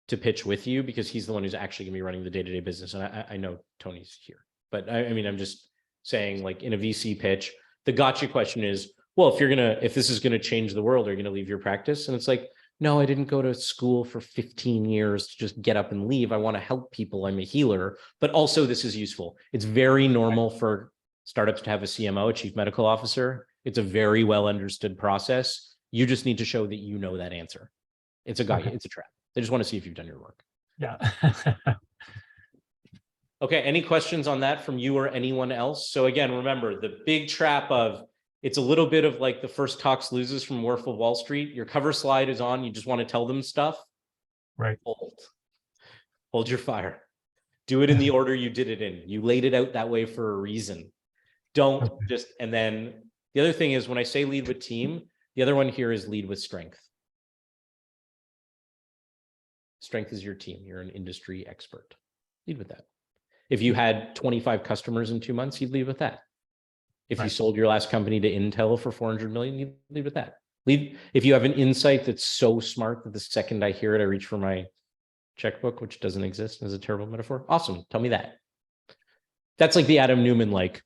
to pitch with you, because he's the one who's actually going to be running the day-to-day business. And I know Tony's here, but I mean, I'm just saying, like, in a VC pitch, the gotcha question is, well, if this is going to change the world, are you going to leave your practice? And it's like, no, I didn't go to school for 15 years to just get up and leave. I want to help people. I'm a healer, but also this is useful. It's very normal for startups to have a CMO, a chief medical officer. It's a very well understood process. You just need to show that you know that answer. It's a trap. They just want to see if you've done your work. Yeah. Okay, any questions on that from you or anyone else? So again, remember the big trap of, it's a little bit of like the first talks loses from Wolf of Wall Street. Your cover slide is on. You just want to tell them stuff. Right. Hold your fire. Do it in the order you did it in. You laid it out that way for a reason. Don't just, and then the other thing is, when I say lead with team, the other one here is lead with strength. Strength is your team. You're an industry expert. Lead with that. If you had 25 customers in 2 months, you'd lead with that. If you sold your last company to Intel for 400 million, you lead with that. If you have an insight that's so smart that the second I hear it, I reach for my checkbook, which doesn't exist, is a terrible metaphor. Awesome. Tell me that. That's like the Adam Newman, like,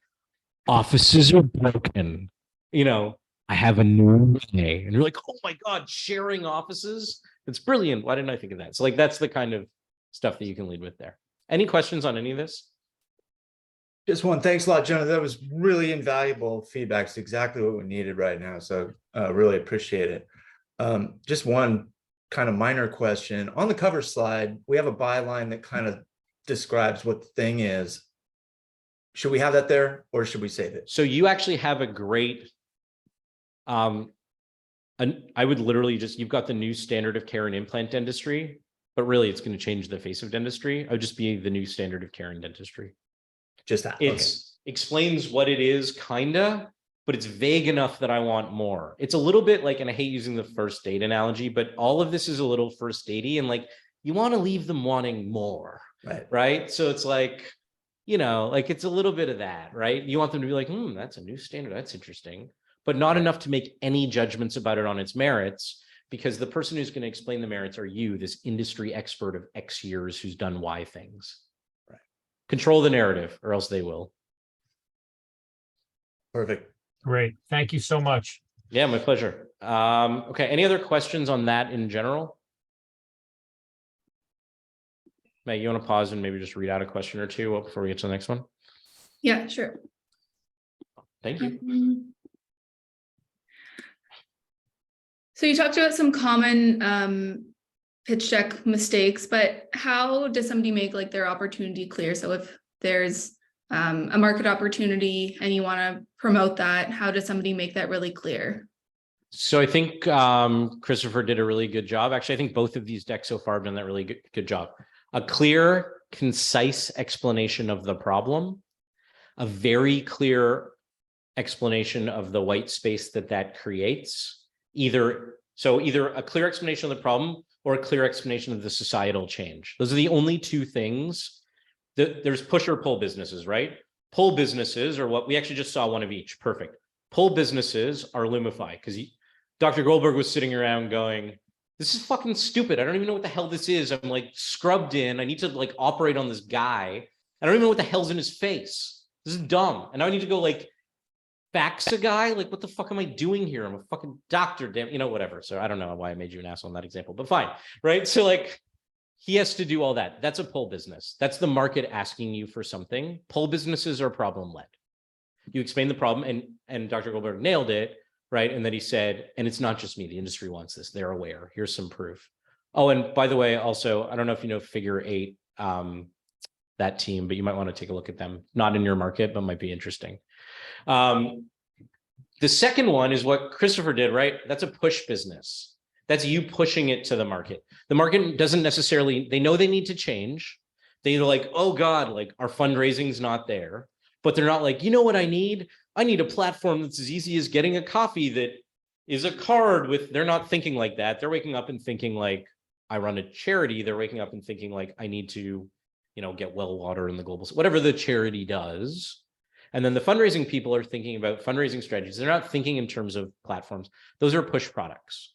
offices are broken. You know, I have a new way. And you're like, oh my God, sharing offices. It's brilliant. Why didn't I think of that? So like, that's the kind of stuff that you can lead with there. Any questions on any of this? Just one. Thanks a lot, Jonah. That was really invaluable feedback. It's exactly what we needed right now. So really appreciate it. Just one kind of minor question. On the cover slide, we have a byline that kind of describes what the thing is. Should we have that there, or should we save it? So you actually have a great, I would literally just, you've got the new standard of care in implant dentistry, but really it's going to change the face of dentistry. I would just be the new standard of care in dentistry. Just that. It's explains what it is, kinda, but it's vague enough that I want more. It's a little bit like, and I hate using the first date analogy, but all of this is a little first datey, and like, you want to leave them wanting more, right? So it's like, you know, like, it's a little bit of that, right? You want them to be like, that's a new standard. That's interesting, but not enough to make any judgments about it on its merits, because the person who's going to explain the merits are you, this industry expert of X years who's done Y things. Right. Control the narrative, or else they will. Perfect. Great. Thank you so much. Yeah, my pleasure. Okay. Any other questions on that in general? Meg, you want to pause and maybe just read out a question or two before we get to the next one? Yeah, sure. Thank you. So you talked about some common pitch deck mistakes, but how does somebody make like their opportunity clear? So if there's a market opportunity and you want to promote that, how does somebody make that really clear? So I think Christopher did a really good job. Actually, I think both of these decks so far have done that really good job. A clear, concise explanation of the problem, a very clear explanation of the white space that creates, either a clear explanation of the problem or a clear explanation of the societal change. Those are the only two things. There's push or pull businesses, right? Pull businesses are what we actually just saw, one of each. Perfect. Pull businesses are Lumify, because Dr. Goldberg was sitting around going, this is fucking stupid. I don't even know what the hell this is. I'm like scrubbed in. I need to like operate on this guy. I don't even know what the hell's in his face. This is dumb. And now I need to go like fax a guy. Like, what the fuck am I doing here? I'm a fucking doctor, damn, you know, whatever. So I don't know why I made you an asshole in that example, but fine. Right. So like, he has to do all that. That's a pull business. That's the market asking you for something. Pull businesses are problem led. You explain the problem, and Dr. Goldberg nailed it. Right. And then he said, and it's not just me, the industry wants this. They're aware. Here's some proof. Oh, and by the way, also, I don't know if you know Figure 8, that team, but you might want to take a look at them. Not in your market, but might be interesting. The second one is what Christopher did, right? That's a push business. That's you pushing it to the market. The market doesn't necessarily, they know they need to change, They're like, oh God, like our fundraising's not there. But they're not like, you know what I need? I need a platform that's as easy as getting a coffee that is a card with, they're not thinking like that. They're waking up and thinking like, I run a charity. They're waking up and thinking like, I need to, get well water in the global, whatever the charity does. And then the fundraising people are thinking about fundraising strategies. They're not thinking in terms of platforms. Those are push products.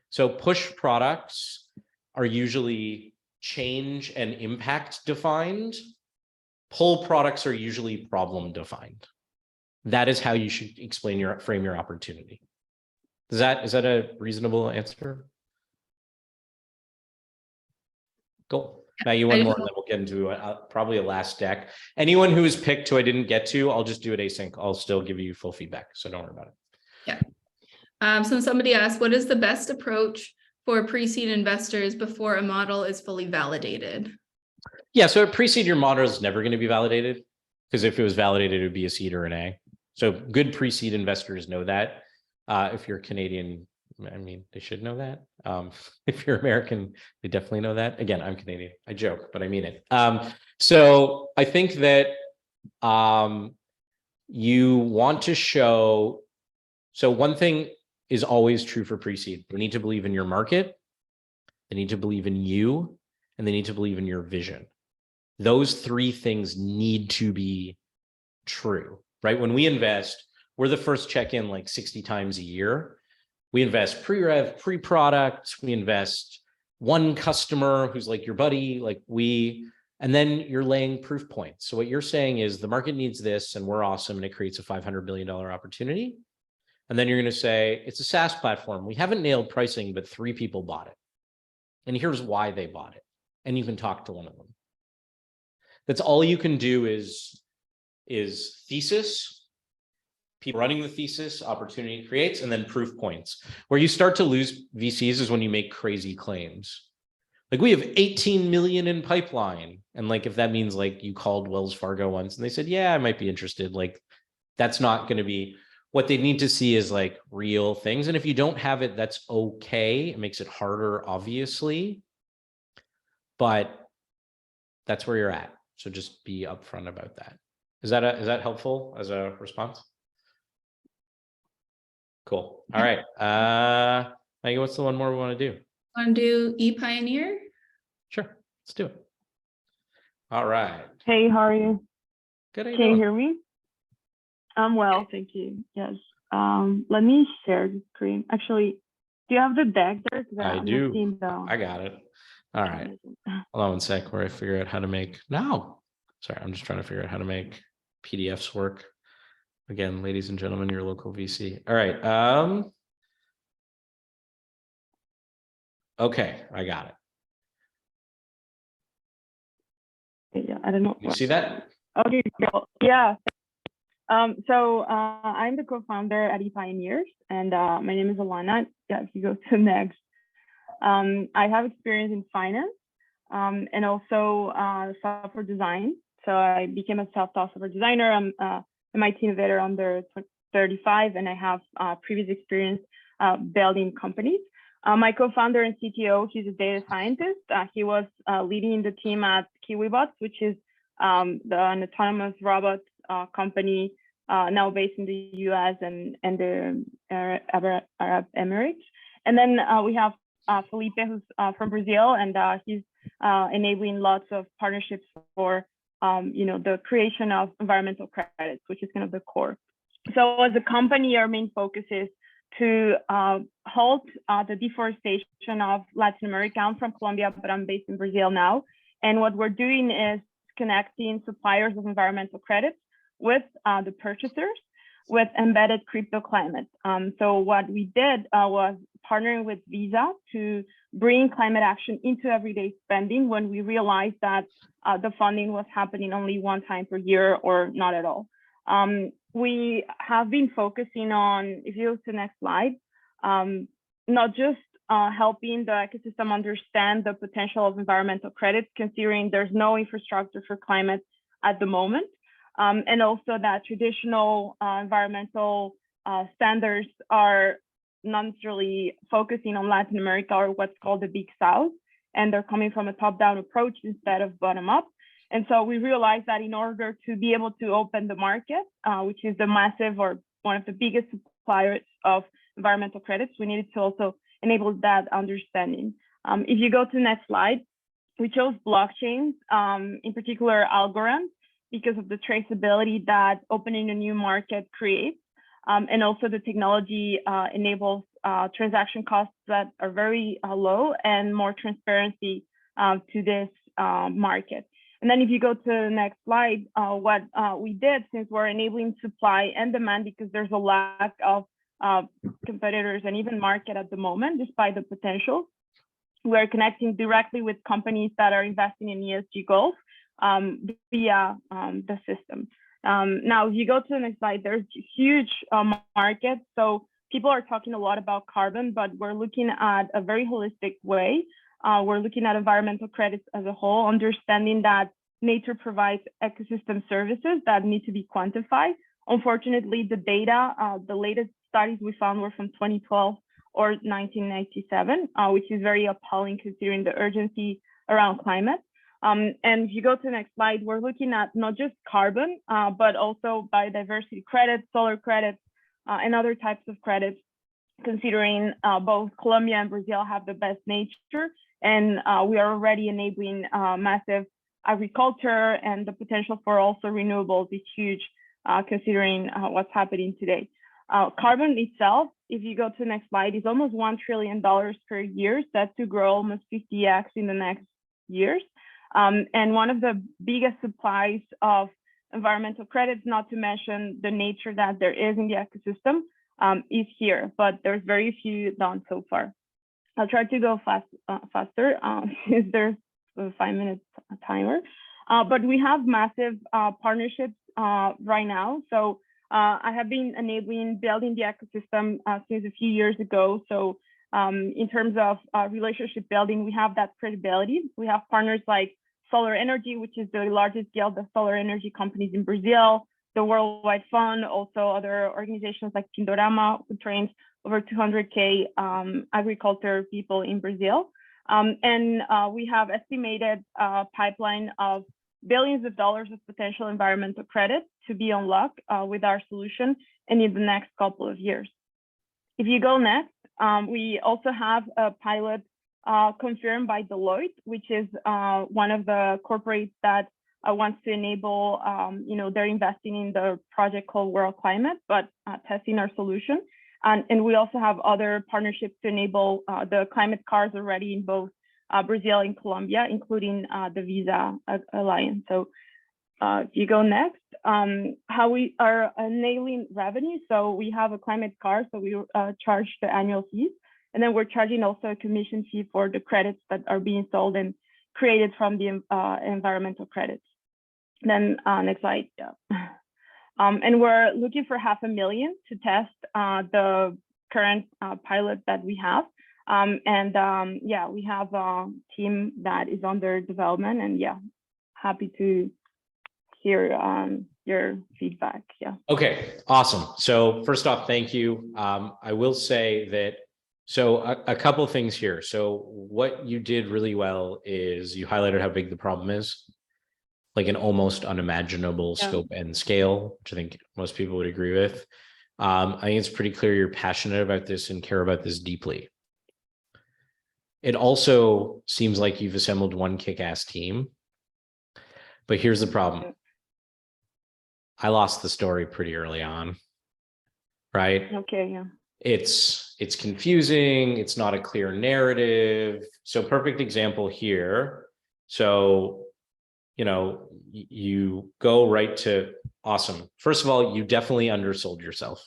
So push products are usually change and impact defined. Pull products are usually problem defined. That is how you should frame your opportunity. Is that a reasonable answer? Cool. Maggie, one more, and then we'll get into probably a last deck. Anyone who is picked who I didn't get to, I'll just do it async. I'll still give you full feedback, so don't worry about it. Yeah. So somebody asked, what is the best approach for pre-seed investors before a model is fully validated? Yeah, so pre-seed, your model is never going to be validated, because if it was validated, it would be a seed or an A. So good pre-seed investors know that. If you're Canadian, I mean, they should know that. If you're American, they definitely know that. Again, I'm Canadian. I joke, but I mean it. So I think that you want to show. So one thing is always true for pre-seed. They need to believe in your market. They need to believe in you, and they need to believe in your vision. Those three things need to be true, right? When we invest, we're the first check-in like 60 times a year. We invest pre-rev, pre-product. We invest one customer who's like your buddy, and then you're laying proof points. So what you're saying is the market needs this and we're awesome and it creates a $500 billion opportunity. And then you're going to say, it's a SaaS platform. We haven't nailed pricing, but 3 people bought it. And here's why they bought it. And you can talk to one of them. That's all you can do is thesis, people running the thesis, opportunity creates, and then proof points. Where you start to lose VCs is when you make crazy claims. Like we have 18 million in pipeline. And like, if that means like you called Wells Fargo once and they said, yeah, I might be interested. Like that's not going to be, what they need to see is like real things. And if you don't have it, that's okay. It makes it harder, obviously, but that's where you're at. So just be upfront about that. Is that helpful as a response? Cool. All right. Maggie, what's the one more we want to do? Want to do ePioneer? Sure. Let's do it. All right. Hey, how are you? Good. Can you hear me? I'm well, thank you. Yes. Let me share the screen. Actually, do you have the deck there? I do. I got it. All right. Hold on one sec where I figure out how to make. No. Sorry, I'm just trying to figure out how to make PDFs work. Again, ladies and gentlemen, your local VC. All right. Okay, I got it. Yeah, I don't know. You see that? Okay, cool. Yeah. So I'm the co-founder at ePioneers, and my name is Alana. Yeah, if you go to next. I have experience in finance and also software design. So I became a self-taught software designer. I'm MIT innovator under 35, and I have previous experience building companies. My co-founder and CTO, he's a data scientist. He was leading the team at KiwiBots, which is an autonomous robot company now based in the US and the Arab Emirates. And then we have Felipe, who's from Brazil, and he's enabling lots of partnerships for the creation of environmental credits, which is kind of the core. So as a company, our main focus is to halt the deforestation of Latin America. I'm from Colombia, but I'm based in Brazil now. And what we're doing is connecting suppliers of environmental credits with the purchasers with embedded crypto climate. So what we did was partnering with Visa to bring climate action into everyday spending when we realized that the funding was happening only one time per year or not at all. We have been focusing on, if you go to the next slide, not just helping the ecosystem understand the potential of environmental credits, considering there's no infrastructure for climate at the moment, and also that traditional environmental standards are not necessarily focusing on Latin America or what's called the Big South, and they're coming from a top-down approach instead of bottom-up. And so we realized that in order to be able to open the market, which is the massive or one of the biggest suppliers of environmental credits, we needed to also enable that understanding. If you go to the next slide, we chose blockchains, in particular Algorand, because of the traceability that opening a new market creates. And also the technology enables transaction costs that are very low and more transparency to this market. And then if you go to the next slide, what we did, since we're enabling supply and demand, because there's a lack of competitors and even market at the moment, despite the potential, we're connecting directly with companies that are investing in ESG goals via the system. Now, if you go to the next slide, there's huge markets. So people are talking a lot about carbon, but we're looking at a very holistic way. We're looking at environmental credits as a whole, understanding that nature provides ecosystem services that need to be quantified. Unfortunately, the data, the latest studies we found were from 2012 or 1997, which is very appalling considering the urgency around climate. And if you go to the next slide, we're looking at not just carbon, but also biodiversity credits, solar credits, and other types of credits, considering both Colombia and Brazil have the best nature, and we are already enabling massive agriculture, and the potential for also renewables is huge, considering what's happening today. Carbon itself, if you go to the next slide, is almost $1 trillion per year, set to grow almost 50x in the next years. And one of the biggest supplies of environmental credits, not to mention the nature that there is in the ecosystem, is here, but there's very few done so far. I'll try to go faster since there's a 5-minute timer, but we have massive partnerships right now. So I have been enabling building the ecosystem since a few years ago. So in terms of relationship building, we have that credibility. We have partners like Solar Energy, which is the largest guild of solar energy companies in Brazil, the Worldwide Fund, also other organizations like Pindorama, who trains over 200K agriculture people in Brazil. And we have estimated a pipeline of billions of dollars of potential environmental credit to be unlocked with our solution and in the next couple of years. If you go next, we also have a pilot confirmed by Deloitte, which is one of the corporates that wants to enable, they're investing in the project called World Climate, but testing our solution. And we also have other partnerships to enable the climate cars already in both Brazil and Colombia, including the Visa Alliance. So if you go next, how we are enabling revenue. So we have a climate car, so we charge the annual fees. And then we're charging also a commission fee for the credits that are being sold and created from the environmental credits. Then next slide. Yeah. And we're looking for $500,000 to test the current pilot that we have. Yeah, we have a team that is under development, and yeah, happy to hear your feedback. Yeah. Okay, awesome. So first off, thank you. I will say that, so a couple of things here. So what you did really well is you highlighted how big the problem is, like an almost unimaginable scope and scale, which I think most people would agree with. I think it's pretty clear you're passionate about this and care about this deeply. It also seems like you've assembled one kick-ass team, but here's the problem. I lost the story pretty early on, right? Okay, yeah. It's confusing. It's not a clear narrative. So perfect example here. So, you go right to awesome. First of all, you definitely undersold yourself.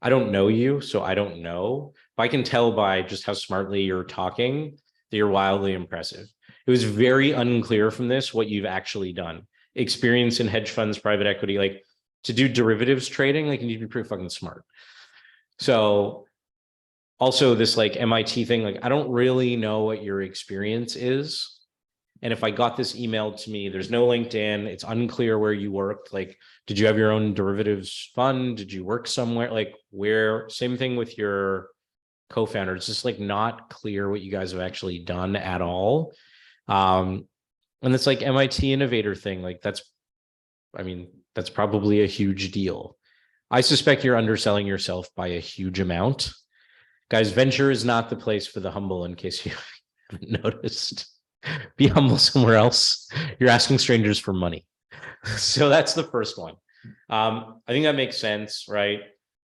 I don't know you, so I don't know, but I can tell by just how smartly you're talking that you're wildly impressive. It was very unclear from this what you've actually done. Experience in hedge funds, private equity, like to do derivatives trading, like you need to be pretty fucking smart. So also this like MIT thing, like I don't really know what your experience is. And if I got this emailed to me, there's no LinkedIn, it's unclear where you worked. Like, did you have your own derivatives fund? Did you work somewhere? Like where, same thing with your co-founder. It's just like not clear what you guys have actually done at all. And it's like MIT innovator thing. Like that's probably a huge deal. I suspect you're underselling yourself by a huge amount. Guys, venture is not the place for the humble, in case you haven't noticed. Be humble somewhere else. You're asking strangers for money. So that's the first one. I think that makes sense, right?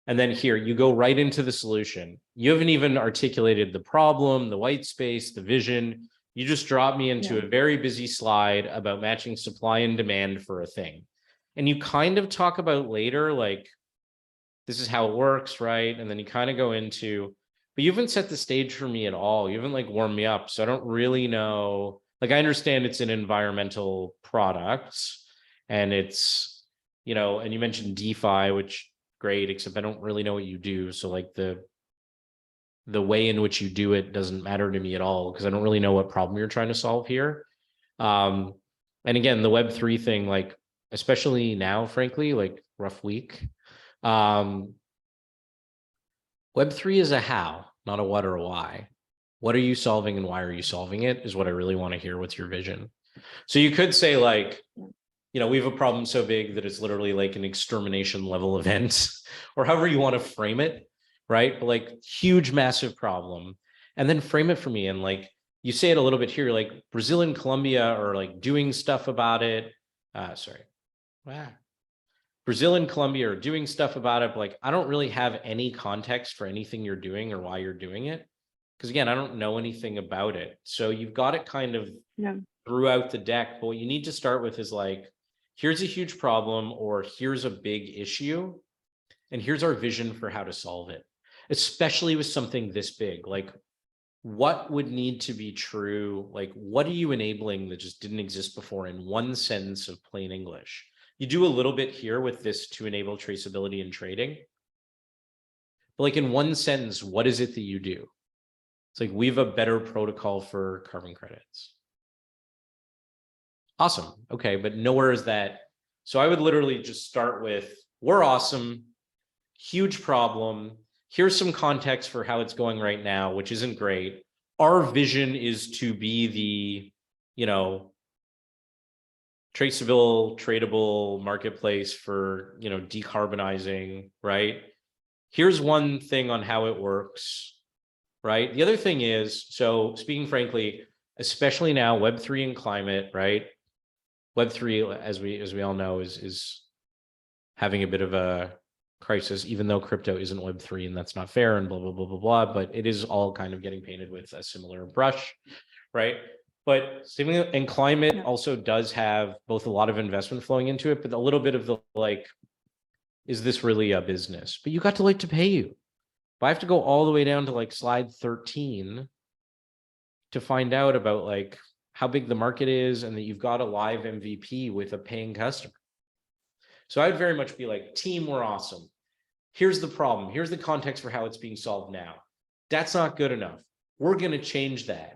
And then here you go right into the solution. You haven't even articulated the problem, the white space, the vision. You just drop me into a very busy slide about matching supply and demand for a thing. And you kind of talk about later, like, this is how it works, right? And then you kind of go into, but you haven't set the stage for me at all. You haven't like warmed me up. So I don't really know, like, I understand it's an environmental product and it's, you know, and you mentioned DeFi, which great, except I don't really know what you do. So like the way in which you do it doesn't matter to me at all, because I don't really know what problem you're trying to solve here. And again, the Web3 thing, like, especially now, frankly, like rough week. Web3 is a how, not a what or a why. What are you solving and why are you solving it is what I really want to hear. What's your vision? So you could say like, you know, we have a problem so big that it's literally like an extermination level event, or however you want to frame it, right? But like huge, massive problem. And then frame it for me. And like, you say it a little bit here, like Brazil and Colombia are like doing stuff about it. Brazil and Colombia are doing stuff about it, but like, I don't really have any context for anything you're doing or why you're doing it. Because again, I don't know anything about it. So you've got it kind of throughout the deck, but what you need to start with is like, here's a huge problem, or here's a big issue, and here's our vision for how to solve it, especially with something this big. Like, what would need to be true? Like, what are you enabling that just didn't exist before in one sentence of plain English? You do a little bit here with this to enable traceability in trading. But like in one sentence, what is it that you do? It's like, we have a better protocol for carbon credits. Awesome. Okay, but nowhere is that. So I would literally just start with, we're awesome, huge problem. Here's some context for how it's going right now, which isn't great. Our vision is to be the, you know, traceable, tradable marketplace for, you know, decarbonizing, right? Here's one thing on how it works, right? The other thing is, so speaking frankly, especially now, Web3 and climate, right? Web3, as we all know, is having a bit of a crisis, even though crypto isn't Web3, and that's not fair, and blah, blah, blah, blah, blah, but it is all kind of getting painted with a similar brush, right? But and climate also does have both a lot of investment flowing into it, but a little bit of the like, is this really a business? But you got Deloitte to pay you. But I have to go all the way down to like slide 13 to find out about like how big the market is and that you've got a live MVP with a paying customer. So I'd very much be like, team, we're awesome. Here's the problem. Here's the context for how it's being solved now. That's not good enough. We're going to change that.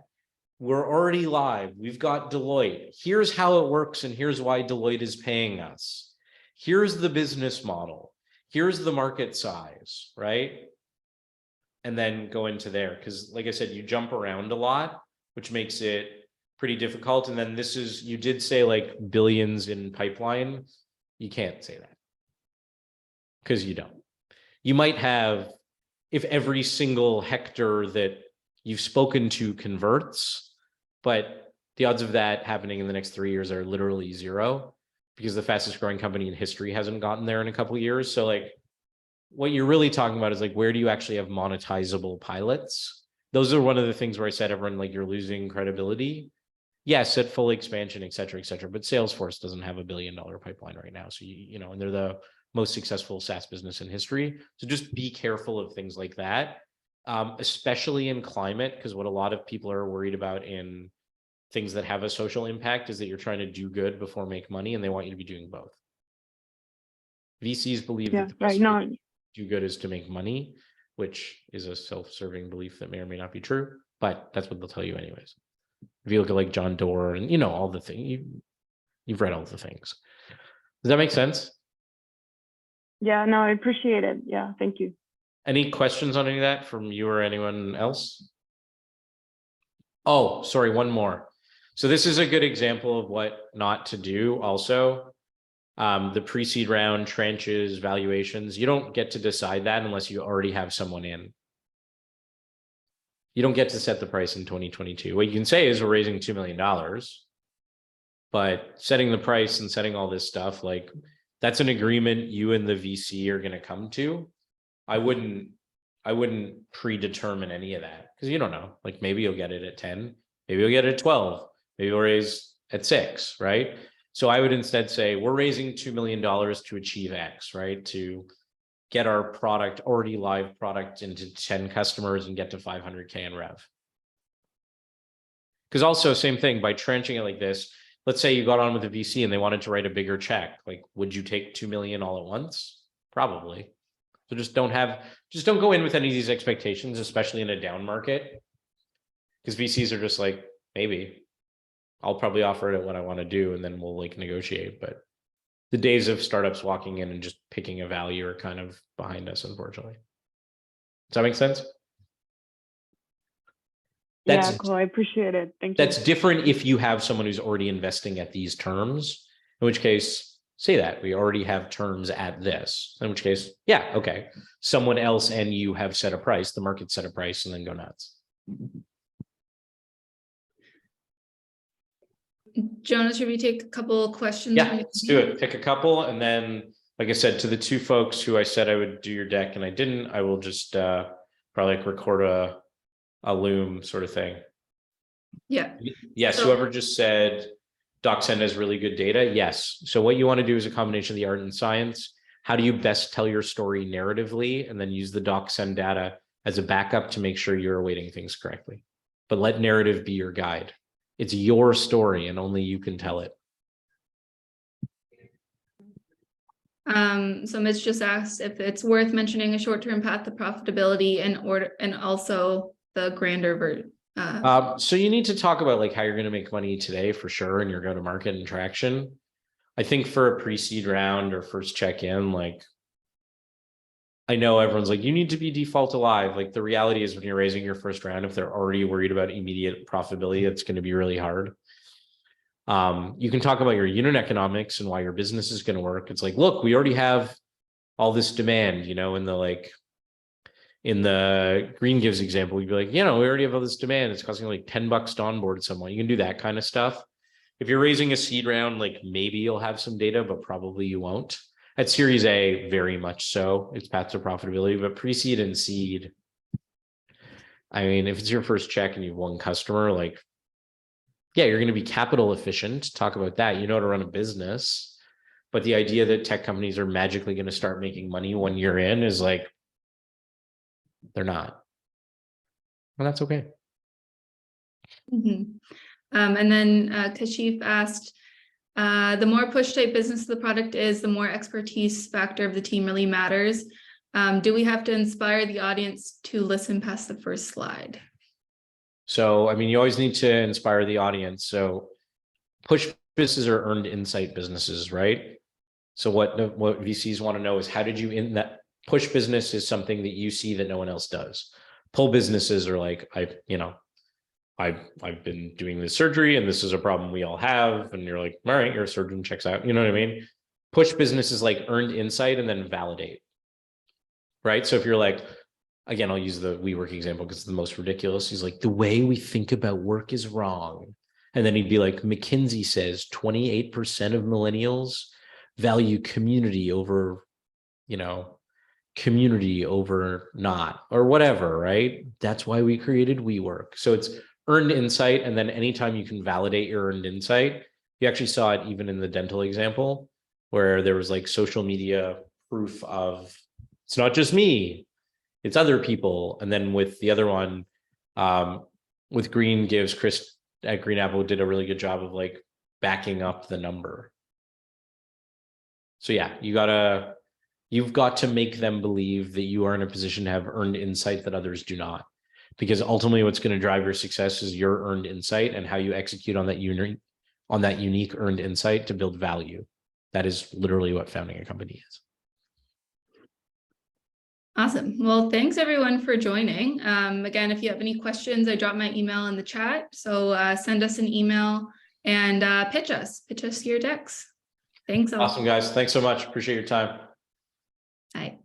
We're already live. We've got Deloitte. Here's how it works, and here's why Deloitte is paying us. Here's the business model. Here's the market size, right? And then go into there. Because like I said, you jump around a lot, which makes it pretty difficult. And then this is, you did say like billions in pipeline. You can't say that because you don't. You might have, if every single hectare that you've spoken to converts, but the odds of that happening in the next 3 years are literally zero, because the fastest growing company in history hasn't gotten there in a couple of years. So like, what you're really talking about is like, where do you actually have monetizable pilots? Those are one of the things where I said, everyone, like, you're losing credibility. Yes, at full expansion, et cetera, but Salesforce doesn't have $1 billion pipeline right now. So, you know, and they're the most successful SaaS business in history. So just be careful of things like that. Especially in climate, because what a lot of people are worried about in things that have a social impact is that you're trying to do good before make money, and they want you to be doing both. VCs believe that the best way to do good is to make money, which is a self-serving belief that may or may not be true, but that's what they'll tell you anyways. If you look at like John Doerr and, you know, all the things, you've read all the things. Does that make sense? Yeah, no, I appreciate it. Yeah, thank you. Any questions on any of that from you or anyone else? Oh, sorry, one more. So this is a good example of what not to do also. The pre-seed round, tranches, valuations, you don't get to decide that unless you already have someone in. You don't get to set the price in 2022. What you can say is we're raising $2 million, but setting the price and setting all this stuff, like that's an agreement you and the VC are going to come to. I wouldn't predetermine any of that because you don't know, like maybe you'll get it at 10, maybe you'll get it at 12, maybe you'll raise at 6, right? So I would instead say we're raising $2 million to achieve X, right? To get our product, already live product, into 10 customers and get to 500K in rev. Because also same thing, by tranching it like this, let's say you got on with a VC and they wanted to write a bigger check. Like, would you take 2 million all at once? Probably. So just don't go in with any of these expectations, especially in a down market. Because VCs are just like, maybe I'll probably offer it at what I want to do, and then we'll like negotiate. But the days of startups walking in and just picking a value are kind of behind us, unfortunately. Does that make sense? Yeah, cool. I appreciate it. Thank you. That's different if you have someone who's already investing at these terms, in which case, say that we already have terms at this, in which case, yeah, okay. Someone else and you have set a price, the market set a price, and then go nuts. Jonas, should we take a couple of questions? Yeah, let's do it. Pick a couple. And then, like I said, to the two folks who I said I would do your deck and I didn't, I will just probably like record a Loom sort of thing. Yeah. Yes. So, whoever just said DocSend has really good data. Yes. So what you want to do is a combination of the art and science. How do you best tell your story narratively, and then use the DocSend data as a backup to make sure you're awaiting things correctly. But let narrative be your guide. It's your story and only you can tell it. So Mitch just asked if it's worth mentioning a short-term path to profitability and also the grander version. So you need to talk about like how you're going to make money today for sure, and your go-to-market and traction. I think for a pre-seed round or first check-in, like I know everyone's like, you need to be default alive. Like the reality is when you're raising your first round, if they're already worried about immediate profitability, it's going to be really hard. You can talk about your unit economics and why your business is going to work. It's like, look, we already have all this demand, you know, in the Green Gives example, you'd be like, you know, we already have all this demand. It's costing like $10 to onboard someone. You can do that kind of stuff. If you're raising a seed round, like maybe you'll have some data, but probably you won't. At Series A, very much so. It's path to profitability, but pre-seed and seed, I mean, if it's your first check and you have one customer, like, yeah, you're going to be capital efficient. Talk about that. You know how to run a business. But the idea that tech companies are magically going to start making money 1 year in is like, they're not. Well, that's okay. Mm-hmm. And then Kashif asked, the more push type business the product is, the more expertise factor of the team really matters. Do we have to inspire the audience to listen past the first slide? So, I mean, you always need to inspire the audience. So push businesses are earned insight businesses, right? So what VCs want to know is how did you in that push business is something that you see that no one else does. Pull businesses are like, I've been doing this surgery and this is a problem we all have. And you're like, all right, you're a surgeon, checks out. You know what I mean? Push business is like earned insight and then validate, right? So if you're like, again, I'll use the WeWork example because it's the most ridiculous. He's like, the way we think about work is wrong. And then he'd be like, McKinsey says 28% of millennials value community over, you know, community over not, or whatever, right? That's why we created WeWork. So it's earned insight. And then anytime you can validate your earned insight, you actually saw it even in the dental example, where there was like social media proof of, it's not just me, it's other people. And then with the other one, with Green Gives, Chris at Green Apple did a really good job of like backing up the number. So yeah, you've got to make them believe that you are in a position to have earned insight that others do not. Because ultimately what's going to drive your success is your earned insight and how you execute on that unique earned insight to build value. That is literally what founding a company is. Awesome. Well, thanks everyone for joining. Again, if you have any questions, I dropped my email in the chat. So send us an email and pitch us your decks. Thanks all. Awesome, guys. Thanks so much. Appreciate your time. Bye.